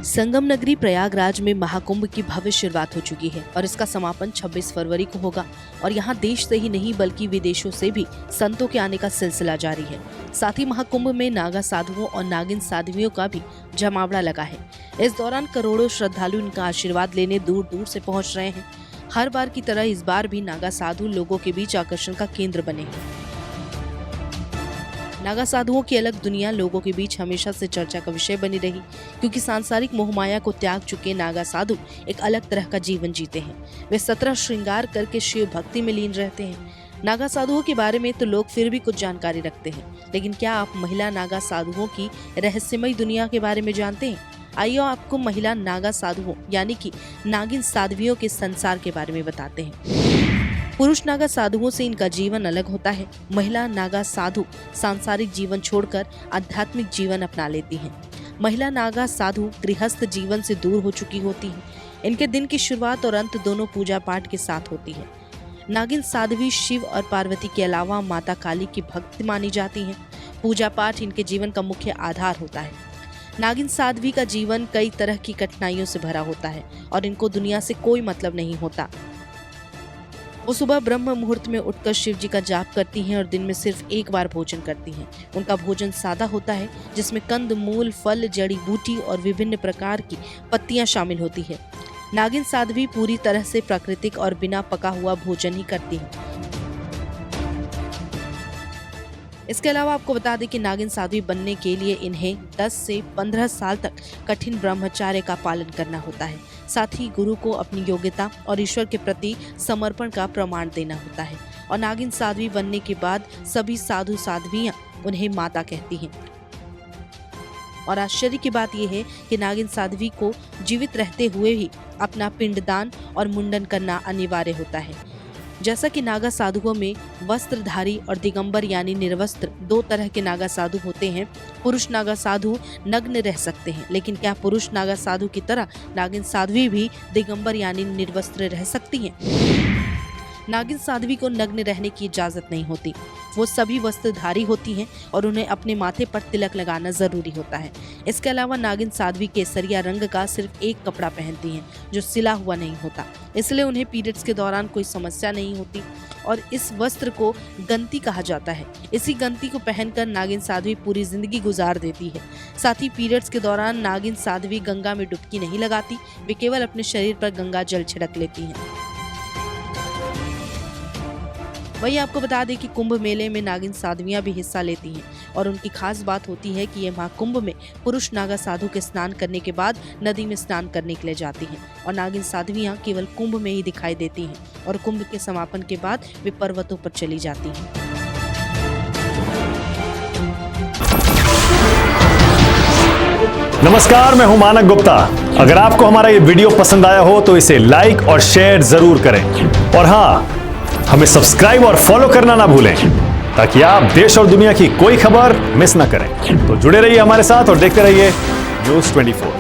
संगम नगरी प्रयागराज में महाकुंभ की भव्य शुरुआत हो चुकी है और इसका समापन 26 फरवरी को होगा। और यहाँ देश से ही नहीं बल्कि विदेशों से भी संतों के आने का सिलसिला जारी है। साथ ही महाकुंभ में नागा साधुओं और नागिन साध्वियों का भी जमावड़ा लगा है। इस दौरान करोड़ों श्रद्धालु इनका आशीर्वाद लेने दूर दूर से पहुँच रहे हैं। हर बार की तरह इस बार भी नागा साधु लोगों के बीच आकर्षण का केंद्र बने हैं। नागा साधुओं की अलग दुनिया लोगों के बीच हमेशा से चर्चा का विषय बनी रही, क्योंकि सांसारिक मोहमाया को त्याग चुके नागा साधु एक अलग तरह का जीवन जीते हैं। वे 17 श्रृंगार करके शिव भक्ति में लीन रहते हैं। नागा साधुओं के बारे में तो लोग फिर भी कुछ जानकारी रखते हैं, लेकिन क्या आप महिला नागा साधुओं की रहस्यमयी दुनिया के बारे में जानते हैं? आइए आपको महिला नागा साधुओं यानी कि नागिन साध्वियों के संसार के बारे में बताते हैं। पुरुष नागा साधुओं से इनका जीवन अलग होता है। महिला नागा साधु सांसारिक जीवन छोड़कर आध्यात्मिक जीवन अपना लेती हैं। महिला नागा साधु गृहस्थ जीवन से दूर हो चुकी होती हैं। इनके दिन की शुरुआत और अंत दोनों पूजा पाठ के साथ होती है। नागिन साध्वी शिव और पार्वती के अलावा माता काली की भक्त मानी जाती हैं। पूजा पाठ इनके जीवन का मुख्य आधार होता है। नागिन साध्वी का जीवन कई तरह की कठिनाइयों से भरा होता है और इनको दुनिया से कोई मतलब नहीं होता। वो सुबह ब्रह्म मुहूर्त में उठकर शिव जी का जाप करती हैं और दिन में सिर्फ एक बार भोजन करती हैं। उनका भोजन सादा होता है, जिसमें कंद मूल फल जड़ी बूटी और विभिन्न प्रकार की पत्तियां शामिल होती है। नागिन साध्वी पूरी तरह से प्राकृतिक और बिना पका हुआ भोजन ही करती है। इसके अलावा आपको बता दें कि नागिन साध्वी बनने के लिए इन्हें 10 से 15 साल तक कठिन ब्रह्मचर्य का पालन करना होता है। साथ ही गुरु को अपनी योग्यता और ईश्वर के प्रति समर्पण का प्रमाण देना होता है। और नागिन साध्वी बनने के बाद सभी साधु साध्वियां उन्हें माता कहती हैं। और आश्चर्य की बात यह है कि नागिन साध्वी को जीवित रहते हुए ही अपना पिंडदान और मुंडन करना अनिवार्य होता है। जैसा कि नागा साधुओं में वस्त्रधारी और दिगंबर यानी निर्वस्त्र दो तरह के नागा साधु होते हैं। पुरुष नागा साधु नग्न रह सकते हैं, लेकिन क्या पुरुष नागा साधु की तरह नागिन साध्वी भी दिगंबर यानी निर्वस्त्र रह सकती हैं? नागिन साध्वी को नग्न रहने की इजाजत नहीं होती। वो सभी वस्त्रधारी होती हैं और उन्हें अपने माथे पर तिलक लगाना जरूरी होता है। इसके अलावा नागिन साध्वी केसरिया रंग का सिर्फ एक कपड़ा पहनती हैं, जो सिला हुआ नहीं होता। इसलिए उन्हें पीरियड्स के दौरान कोई समस्या नहीं होती और इस वस्त्र को गंती कहा जाता है। इसी गंती को पहनकर नागिन साध्वी पूरी जिंदगी गुजार देती है। साथ ही पीरियड्स के दौरान नागिन साध्वी गंगा में डुबकी नहीं लगाती, वे केवल अपने शरीर पर गंगा जल छिड़क लेती हैं। वही आपको बता दें कि कुंभ मेले में नागिन साध्वियां भी हिस्सा लेती हैं और उनकी खास बात होती है कि ये महाकुंभ में पुरुष नागा साधु के स्नान करने के बाद नदी में स्नान करने के लिए जाती हैं। और नागिन साध्वियां केवल कुंभ में ही दिखाई देती हैं और कुंभ के समापन के बाद वे पर्वतों पर चली जाती हैं। नमस्कार, मैं हूं मानक गुप्ता। अगर आपको हमारा ये वीडियो पसंद आया हो तो इसे लाइक और शेयर जरूर करें। और हाँ, हमें सब्सक्राइब और फॉलो करना ना भूलें, ताकि आप देश और दुनिया की कोई खबर मिस ना करें। तो जुड़े रहिए हमारे साथ और देखते रहिए न्यूज़ 24।